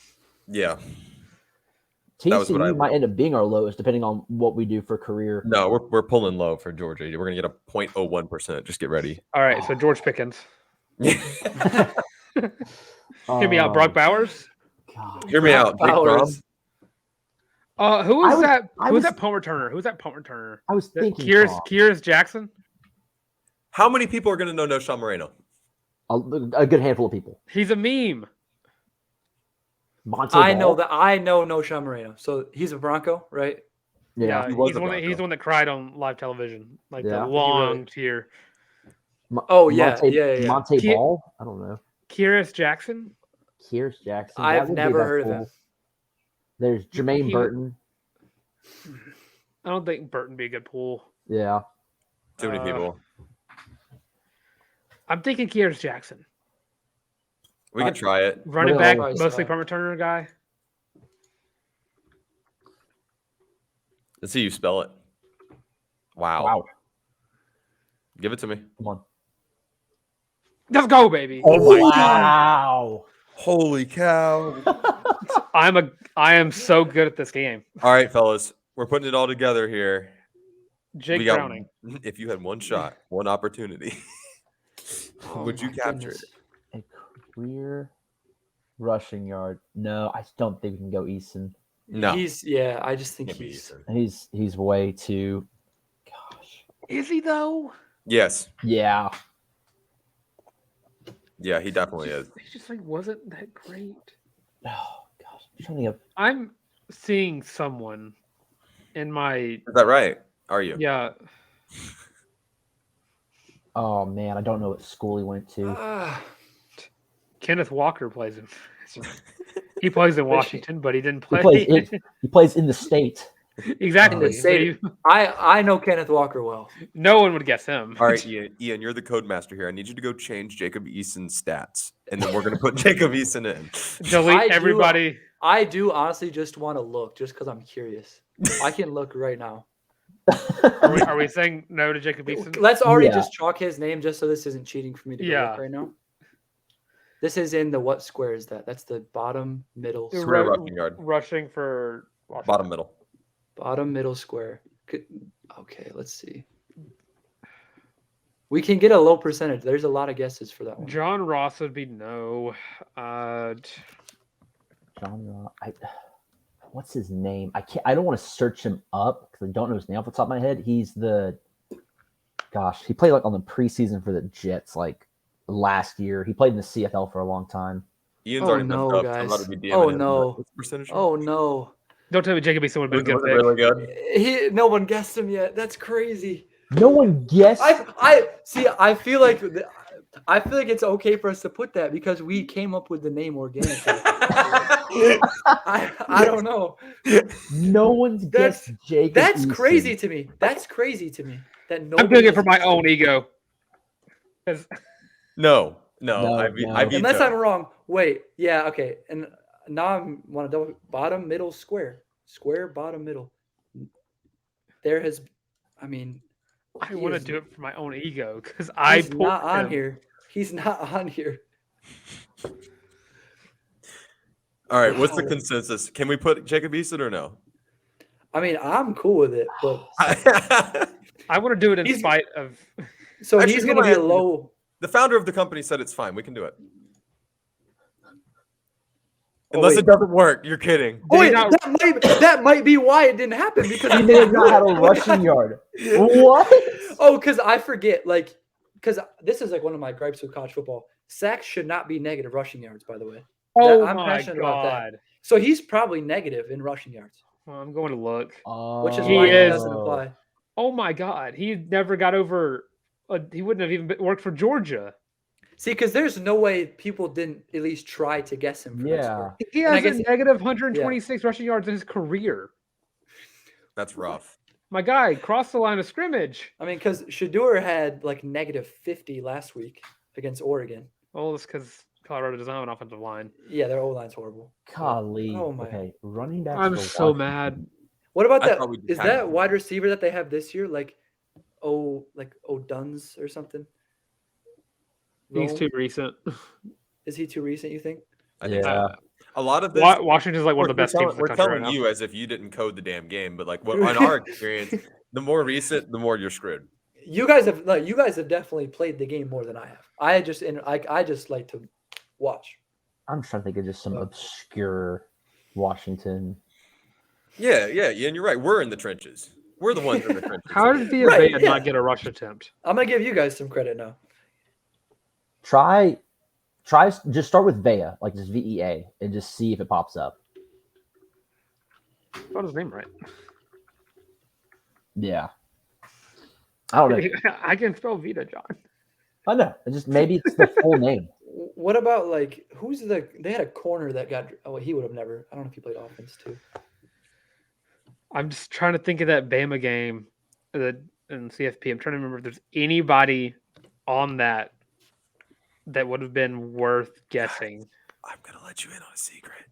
Yeah. That was what I TCU might end up being our lowest, depending on what we do for career. No, we're pulling low for Georgia. We're going to get a 0.01%. Just get ready. All right, so George Pickens. Hear Hear me out, Brock Bowers. God. Hear me out. Jake Fromm. Who was that? I Who was was- that punt returner? Who was that punt returner? I was thinking Kears Jackson. How many people are going to know Sean Moreno? a good handful of people. He's a meme. Monte I Ball? know that. I know no Sean Moreno. So he's a Bronco, right? Yeah. he was he's a the one that, Bronco. he's the one that cried on live television, like Yeah. the long tear. Oh, yeah. Monte, Yeah. Monte Ki- Ball? I don't know. Kears Jackson. Kears Jackson. I've that would be never that heard of cool. him. There's Jermaine He- Burton. I don't think Burton be a good pool. Yeah. Too many people. I'm thinking Kears Jackson. We can try it. Running Well, back, Probably mostly so. punt returner guy. Let's see you spell it. Wow. Give it to me. Come on. Let's go, baby. Wow. Holy cow. I am so good at this game. All right, fellas. We're putting it all together here. Jake We got- Browning. If you had one shot, one opportunity, Oh would you my capture goodness. it? A career rushing yard. No, I don't think we can go Eason. No. I just think Can't be he's. Eason. He's way too. Gosh. Is he though? Yes. Yeah. Yeah, he definitely is. He just like wasn't that great. Oh gosh. I'm trying to think of. I'm seeing someone in my Is that right? Are you? yeah. Oh man, I don't know what school he went to. Kenneth Walker plays him. He plays in Washington, but he didn't play. He plays in the state. Exactly. In the state. I know Kenneth Walker well. No one would guess him. All right, Ian, you're the code master here. I need you to go change Jacob Eason's stats, and then we're going to put Jacob Eason in. Delete everybody. I do honestly just want to look, just because I'm curious. I can look right now. Are we saying no to Jacob Eason? Let's already Yeah. just chalk his name, just so this isn't cheating for me to go Yeah. look right now. This is in the what square is that? That's the bottom middle You're Career right. rushing yard. Rushing for Washington. Bottom middle. bottom middle square. Okay, let's see. We can get a low percentage. There's a lot of guesses for that one. John Ross would be no. Genre. What's his name? I don't want to search him up because I don't know his name off the top of my head. He's he played like on the preseason for the Jets like last year. He played in the CFL for a long time. Ian's Oh, already no, messed up. So I'm guys. about to be DMing Oh, him. no. What's the percentage? Oh no. Don't tell me Jacob Eason would have been a Was good it pick. really good? No one guessed him yet. That's crazy. No one guessed. I see. I feel like it's okay for us to put that because we came up with the name organically. I don't know. No one's guessed Jacob. That's Eason. crazy to me. That's crazy to me. That I'm doing it for my own ego. 'Cause No. No, I no. Unless I'm wrong. Wait. Yeah. Okay. And now I want to double bottom middle square. Square bottom middle. There has. I mean. I want to do it for my own ego because I He's pulled not on him. here. He's not on here. All right, what's the Wow. consensus? Can we put Jacob Eason or no? I mean, I'm cool with it, but I want to do it in He's- spite of. so Actually, he's who going to am I be a asking? low. The founder of the company said it's fine. We can do it. Oh, Unless wait. it doesn't work. You're kidding. Oh, wait, not- that might be why it didn't happen because He may have not had a rushing yard. What? Oh, because I forget, because this is like one of my gripes with college football. Sacks should not be negative rushing yards, by the way. Oh I'm my passionate about that. god! So he's probably negative in rushing yards, Well, I'm going to look. which is He why it is- doesn't apply. Oh my god! He never got over. He wouldn't have even worked for Georgia. See, because there's no way people didn't at least try to guess him. For that Yeah. score. He And I has a guess- negative 126 rushing yards in his career. That's rough. My guy crossed the line of scrimmage. I mean, because Shador had like negative 50 last week against Oregon. Well, it's because Colorado doesn't have an offensive line. Yeah, their O-line's horrible. Golly. Oh my. Okay, running back. I'm so mad. What about I that? thought we just Is had- that wide receiver that they have this year like O'Duns or something? He's Rome? too recent. Is he too recent, you think? I think Yeah. so. A lot of this. Washington's like one of the best teams in the We're country telling right now. you as if you didn't code the damn game, but like what, in our experience, the more recent, the more you're screwed. You guys have definitely played the game more than I have. I just like to watch. I'm trying to think of just some obscure Washington. Yeah, and you're right. We're in the trenches. We're the ones in the trenches. How did Villa Right, not yeah. get a rush attempt? I'm gonna give you guys some credit now. Try, just start with Vea, like just VEA, and just see if it pops up. I got his name right. Yeah. I don't know. I can spell Vita, John. I know. It just maybe it's the full name. What about like they had a corner that got he would have never. I don't know if he played offense too. I'm just trying to think of that Bama game in CFP. I'm trying to remember if there's anybody on that would have been worth guessing. I'm gonna let you in on a secret.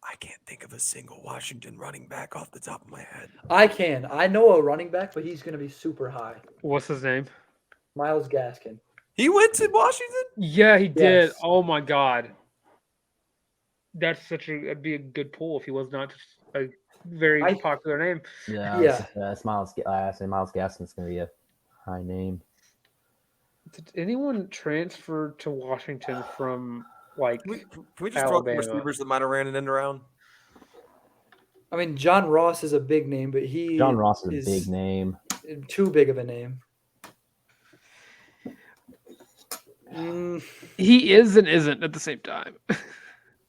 I can't think of a single Washington running back off the top of my head. I can. I know a running back, but he's gonna be super high. What's his name? Miles Gaskin. He went to Washington? Yeah, he did. Yes. Oh my god. That'd be a good pull if he was not just a very popular name. Yeah. It's Miles. I say Miles Gaskin's going to be a high name. Did anyone transfer to Washington from like Can we just throw up the Alabama? receivers that might have ran an end around? I mean, John Ross is a big name, but John Ross is a big name. Too big of a name. He is and isn't at the same time.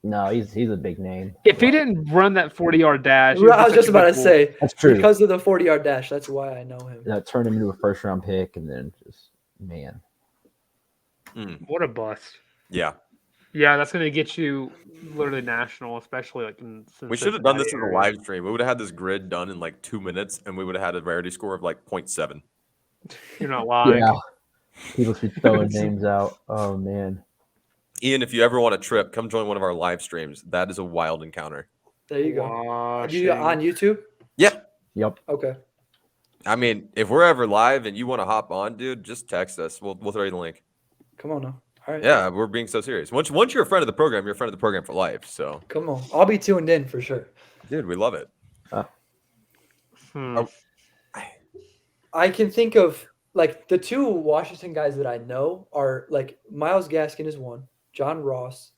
No, he's a big name. If he didn't run that 40-yard dash, I was just about to say That's true. because of the 40-yard dash. That's why I know him. That turned him into a first round pick, and then just man. What a bust. Yeah. Yeah, that's going to get you literally national, especially like in We should have done this in a area. live stream. We would have had this grid done in like 2 minutes, and we would have had a rarity score of like 0.7. You're not lying. Yeah. People should be throwing names out. Oh man. Ian, if you ever want a trip, come join one of our live streams. That is a wild encounter. There you go. Are you Washington. on YouTube? Yeah. Yep. Okay. I mean, if we're ever live and you want to hop on, dude, just text us. We'll throw you the link. Come on now. All right. Yeah, we're being so serious. Once you're a friend of the program, you're a friend of the program for life. So, Come on. I'll be tuned in for sure. dude, we love it. I can think of like the two Washington guys that I know are like Miles Gaskin is one, John Ross,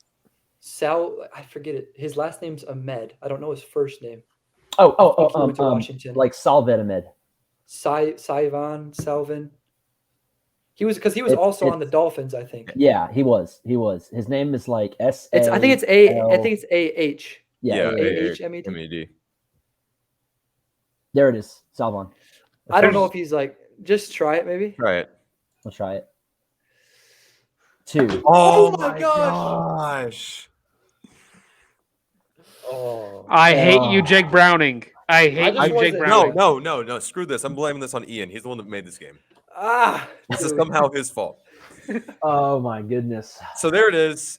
I forget it. His last name's Ahmed. I don't know his first name. He went to Washington. Like Salved Ahmed. Salvin. He was also on the Dolphins, I think. Yeah, he was. His name is like S. I think it's AH. Yeah, AHMED. MED. There it is. Salvon. I don't know if he's like just try it maybe. Right. Let's try it. 2. Oh my gosh. Oh. I hate you, Jake Browning. I hate just you, Jake wasn't- Browning. No. Screw this. I'm blaming this on Ian. He's the one that made this game. This is Dude. somehow his fault. Oh my goodness. So there it is.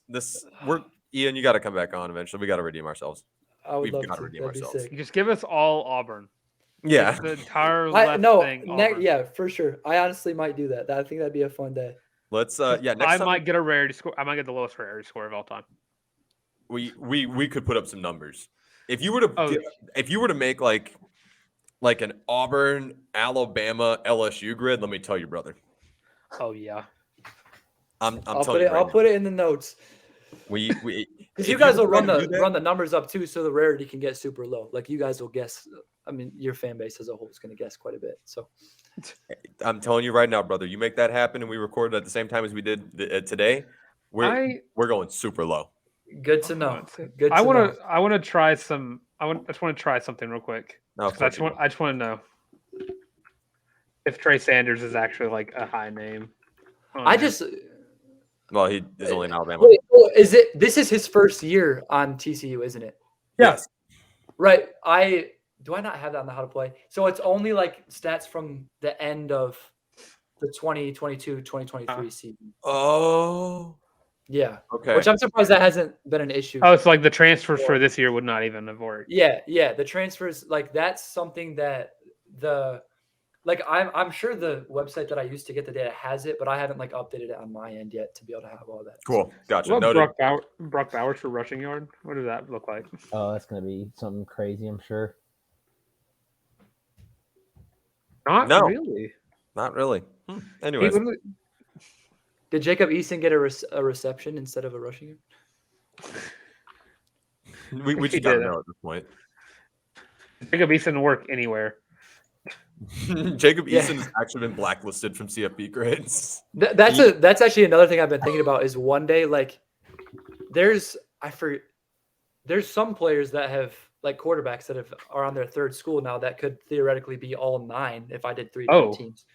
Ian, you got to come back on eventually. We got to redeem ourselves. I would We've love gotta to. redeem That'd be ourselves. sick. Just give us all Auburn. Yeah. Just the entire left thing. Auburn. Yeah, for sure. I honestly might do that. I think that'd be a fun day. Let's next I time might get a rarity score. I might get the lowest rarity score of all time. we could put up some numbers. If you were to Oh. if you were to make like an Auburn, Alabama, LSU grid, let me tell you, brother. Oh yeah. I'm I'll telling you right put it in the notes. now. We Because if you guys will were run to do that- the numbers up too, so the rarity can get super low. Like you guys will guess. I mean, your fan base as a whole is going to guess quite a bit. So I'm telling you right now, brother. You make that happen, and we record at the same time as we did today. We're going super low. good to know. Good. I to want know. to. I want to try some. I just want to try something real quick. No, 'Cause I just want to know if Trey Sanders is actually like a high name. Well, he is only in Alabama. Wait. This is his first year on TCU, isn't it? Yes. Right. Do I not have that on the how to play? So it's only like stats from the end of the 2022-2023 season. Oh. Yeah. Okay. Which I'm surprised that hasn't been an issue. Oh, it's like the transfers for this year would not even have worked. Yeah, the transfers, like that's something that I'm sure the website that I used to get the data has it, but I haven't like updated it on my end yet to be able to have all that. Cool. Gotcha. What Noted. Brock Bowers for rushing yard? What does that look like? Oh, that's gonna be something crazy, I'm sure. Not No. really. Not really. Anyways. Did Jacob Eason get a reception instead of a rushing yard? We He just gotta did. know at this point. Jacob Eason can work anywhere. Jacob Yeah. Eason has actually been blacklisted from CFB Grids. That's actually another thing I've been thinking about is one day, like there's some players that have like quarterbacks that are on their third school now that could theoretically be all 9 if I did 3 Oh. teams.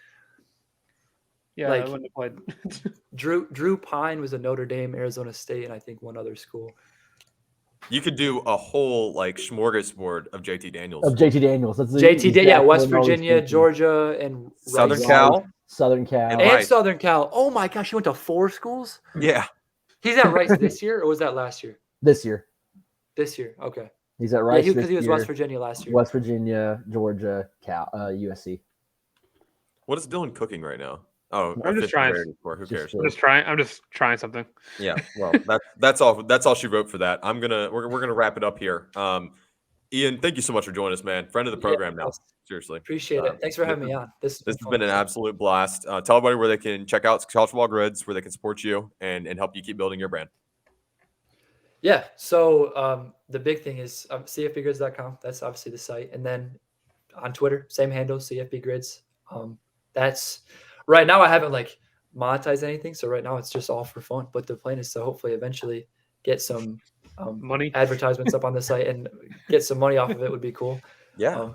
Yeah, Like- I wouldn't have played. Drew Pine was a Notre Dame, Arizona State, and I think one other school. You could do a whole like smorgasbord of JT Daniels. Of JT Daniels. That's JT, West what I was Virginia, thinking. Georgia, and Southern Rice. Cal. Southern Cal. And And Rice. Southern Cal. Oh my gosh, he went to 4 schools? Yeah. He's at Rice this year, or was that last year? This year. This year, okay. He's at Yeah, Rice because this he was year. West Virginia last year. West Virginia, Georgia, Cal, USC. What is Dylan cooking right now? Oh, I'm just official trying. rarity score. Who cares? I'm just trying something. Yeah. Well, that's all she wrote for that. We're gonna wrap it up here. Ian, thank you so much for joining us, man. Friend of the program now. Seriously. Appreciate it. Thanks for having me on. This has been an absolute blast. Tell everybody where they can check out CFB Grids, where they can support you and help you keep building your brand. Yeah. So the big thing is CFBGrids.com. That's obviously the site. And then on Twitter, same handle, CFBGrids. That's right now I haven't like monetized anything. So right now it's just all for fun. But the plan is to hopefully eventually get some Money. advertisements up on the site and get some money off of it would be cool. Yeah.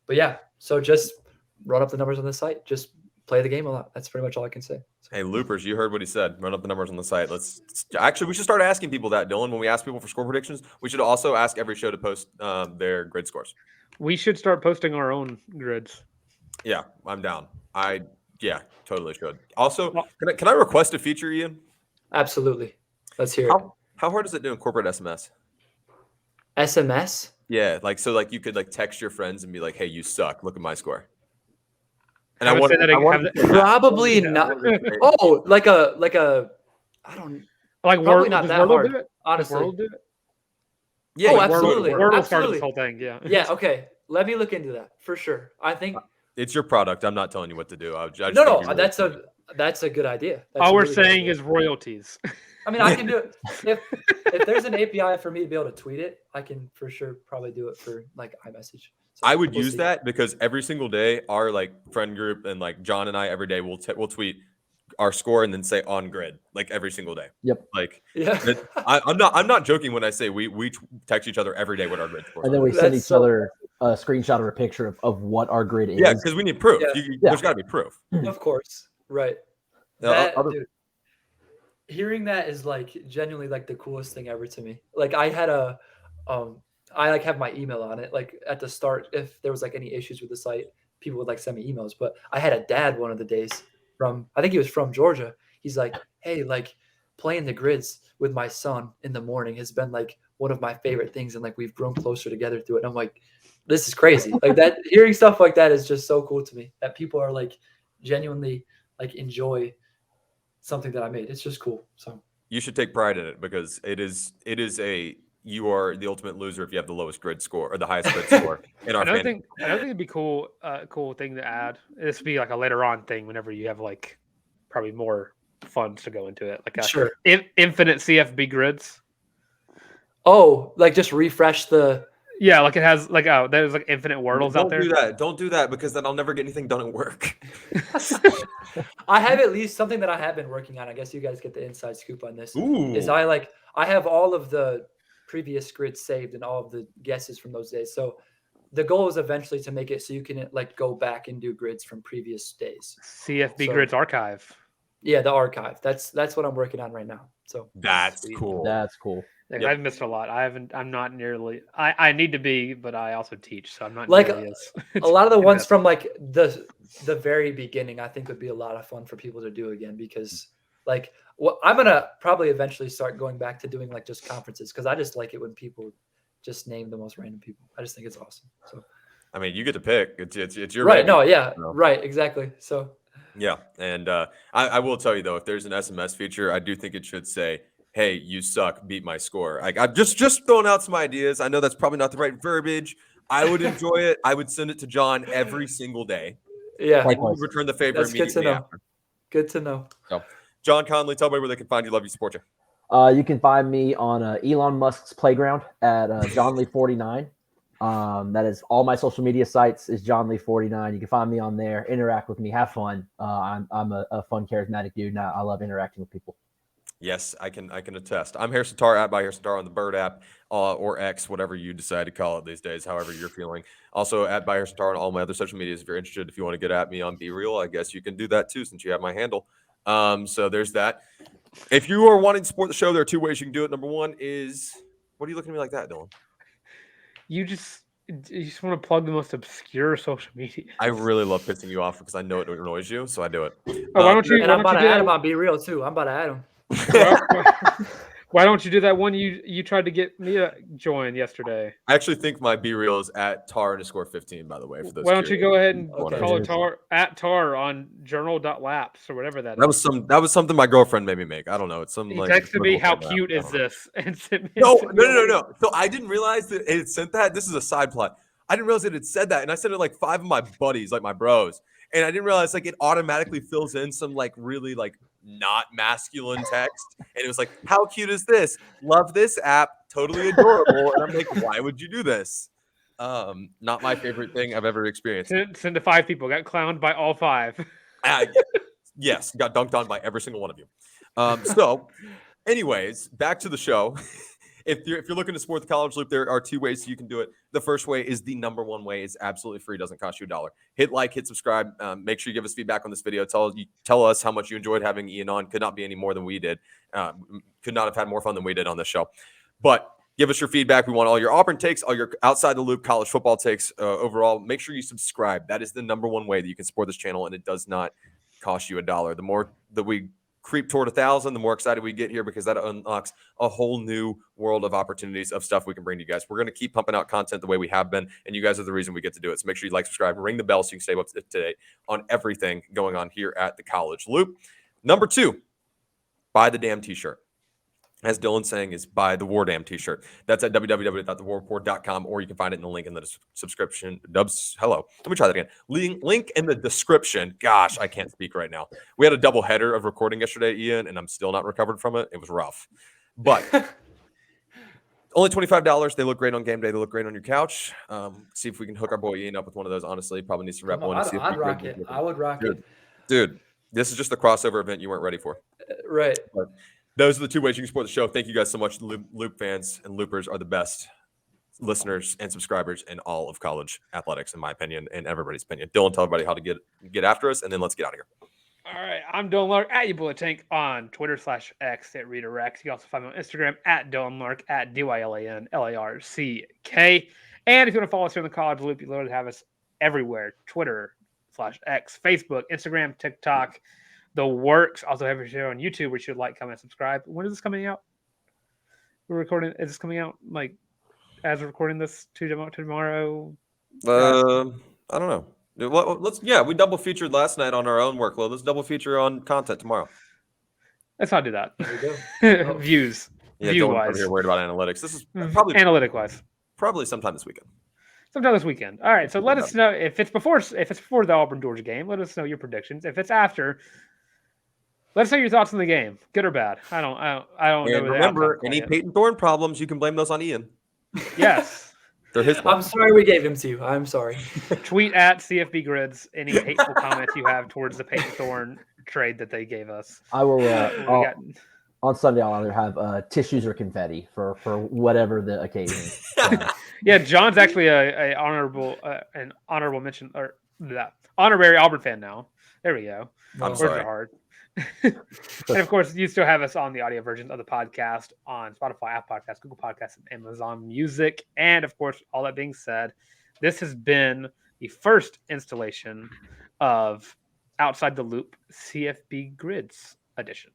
But yeah, so just run up the numbers on the site. Just play the game a lot. That's pretty much all I can say. Hey, Loopers, you heard what he said. Run up the numbers on the site. We should start asking people that, Dylan. When we ask people for score predictions, we should also ask every show to post their grid scores. We should start posting our own grids. Yeah, I'm down. Totally should. Also, can I request a feature, Ian? Absolutely. Let's hear it. How hard is it to incorporate SMS? SMS? Yeah, you could text your friends and be like, "Hey, you suck. Look at my score." And I would say that Probably not. Oh, like a I don't like probably not does that Wordle hard, do it? Does honestly. Wordle do it? Yeah, Oh, you- absolutely. Wordle started Absolutely. this whole thing. Yeah. Yeah, okay. Let me look into that for sure. I think It's your product. I'm not telling you what to do. no, that's a good idea. That's All a we're really good saying idea. is royalties. I mean, I can do it if there's an API for me to be able to tweet it. I can for sure probably do it for like iMessage. So I would we'll use see. that because every single day, our friend group and John and I every day we'll tweet our score and then say on grid every single day. Yep. Yeah. I'm not joking when I say we text each other every day what our grid scores And then are. we send That's each so- other a screenshot or a picture of what our grid is. Yeah, because we need proof. Yeah. There's got to be proof. Of course. Right. Dude, hearing that is genuinely the coolest thing ever to me. I had I have my email on it. At the start, if there was any issues with the site, people would send me emails. But I had a dad one of the days I think he was from Georgia. He's like, hey, playing the grids with my son in the morning has been one of my favorite things, and we've grown closer together through it. And I'm like, this is crazy. That hearing stuff like that is just so cool to me. That people are genuinely enjoy something that I made. It's just cool. So You should take pride in it because you are the ultimate loser if you have the lowest grid score or the highest grid score in our Another fantasy. thing it'd be cool thing to add. This would be a later on thing whenever you have probably more funds to go into it. Sure. Infinite CFB grids. Oh, just refresh the. Yeah, it has there's infinite worlds out there. Don't do that because then I'll never get anything done at work. I have at least something that I have been working on. I guess you guys get the inside scoop on this. Ooh. Is I have all of the previous grids saved and all of the guesses from those days. So the goal is eventually to make it so you can go back and do grids from previous days. CFB Grids archive. Yeah, the archive. That's what I'm working on right now. So That's cool. That's cool. Yep. I've missed a lot. I'm not nearly. I need to be, but I also teach, so I'm not Like, nearly as. a lot of the ones from the very beginning, I think would be a lot of fun for people to do again because Like, well, I'm gonna probably eventually start going back to doing like just conferences because I just like it when people just name the most random people. I just think it's awesome. So, I mean, you get to pick. It's your right? baby, No, yeah, so. right, exactly. So, Yeah, and I will tell you though, if there's an SMS feature, I do think it should say, "Hey, you suck. Beat my score." Like, I'm just throwing out some ideas. I know that's probably not the right verbiage. I would enjoy it. I would send it to John every single day. yeah, And he Likewise. would return the favor that's good to immediately know. after. Good to know. So, John Conley, tell me where they can find you. Love you, support you. You can find me on Elon Musk's playground at John Lee 49. That is all my social media sites is John Lee 49. You can find me on there, interact with me, have fun. I'm a fun, charismatic dude, and I love interacting with people. Yes, I can attest. I'm Harrison Tarr at by Harrison Tarr on the Bird app or X, whatever you decide to call it these days, however you're feeling. Also at by Harrison Tarr on all my other social medias. If you're interested, if you want to get at me on Be Real, I guess you can do that too since you have my handle. So there's that. If you are wanting to support the show, there are two ways you can do it. Number one is, what are you looking at me like that, Dylan? You just want to plug the most obscure social media. I really love pissing you off because I know it annoys you, so I do it. Oh, why don't you? And Why I'm don't about you to do add him that? on Be Real too. I'm about to add him. Why don't you do that one you tried to get me to join yesterday? I actually think my B reel is at tar_15, by the way. For those Why don't you go ahead and Okay. follow Tar at Tar on journal.laps or whatever that is? That was something my girlfriend made me make. I don't know. It's some He like texted me, "How app. cute I is don't know. this?" And sent me. No. So I didn't realize that it sent that. This is a side plot. I didn't realize it had said that, and I sent it to, like 5 of my buddies, like my bros, and I didn't realize like it automatically fills in some like really like not masculine text, and it was like, "How cute is this? Love this app, totally adorable." And I'm like, "Why would you do this?" Not my favorite thing I've ever experienced. Sent to 5 people. Got clowned by all 5. Yes, got dunked on by every single one of you. So, anyways, back to the show. If you're looking to support the College Loop, there are 2 ways you can do it. The first way is the number one way. It's absolutely free. Doesn't cost you $1. Hit like, hit subscribe. Make sure you give us feedback on this video. Tell us how much you enjoyed having Ian on. Could not be any more than we did. Could not have had more fun than we did on this show. But give us your feedback. We want all your Auburn takes, all your outside the loop college football takes overall. Make sure you subscribe. That is the number one way that you can support this channel, and it does not cost you $1. The more that we creep toward 1,000, the more excited we get here because that unlocks a whole new world of opportunities of stuff we can bring to you guys. We're going to keep pumping out content the way we have been, and you guys are the reason we get to do it. So make sure you like, subscribe, and ring the bell so you can stay up to date on everything going on here at the College Loop. Number 2, buy the damn t-shirt. As Dylan's saying, is buy the War Damn t-shirt. That's at www.thewarreport.com, or you can find it in the link in the subscription. Hello. Let me try that again. Link in the description. Gosh, I can't speak right now. We had a double header of recording yesterday, Ian, and I'm still not recovered from it. It was rough. But only $25. They look great on game day. They look great on your couch. See if we can hook our boy Ian up with one of those. Honestly, he probably needs to rep one. I'd rock it. I would rock it. Dude, this is just the crossover event you weren't ready for. Right. But those are the 2 ways you can support the show. Thank you guys so much. Loop fans and Loopers are the best listeners and subscribers in all of college athletics, in my opinion, and everybody's opinion. Dylan, tell everybody how to get after us, and then let's get out of here. All right, I'm Dylan Larck at You Bullet Tank on Twitter /X at Redirects. You can also find me on Instagram at Dylan Larck at DYLANLARCK. And if you want to follow us here on the College Loop, you literally have us everywhere: Twitter /X, Facebook, Instagram, TikTok, the works. Also have a show on YouTube where you should like, comment, subscribe. When is this coming out? We're recording. Is this coming out like as we're recording this tomorrow? I don't know. We double featured last night on our own workload. Let's double feature on content tomorrow. Let's not do that. There we go. Views. Yeah, View Dylan's wise. over here worried about analytics. This is probably analytic wise. Probably sometime this weekend. Sometime this weekend. All right. So let us know if it's before the Auburn Georgia game. Let us know your predictions. If it's after, let us know your thoughts on the game, good or bad. I don't know. And remember, any Peyton Thorne problems, you can blame those on Ian. Yes. They're his I'm sorry we gave him to you. I'm sorry. Tweet at CFB Grids any hateful comments you have towards the Peyton Thorne trade that they gave us. I will. On Sunday, I'll either have tissues or confetti for whatever the occasion. Yeah, John's actually an honorable mention or that honorary Auburn fan now. There we go. I'm Words sorry. are hard. And of course, you still have us on the audio version of the podcast on Spotify, Apple Podcasts, Google Podcasts, and Amazon Music. And of course, all that being said, this has been the first installation of Outside the Loop CFB Grids edition.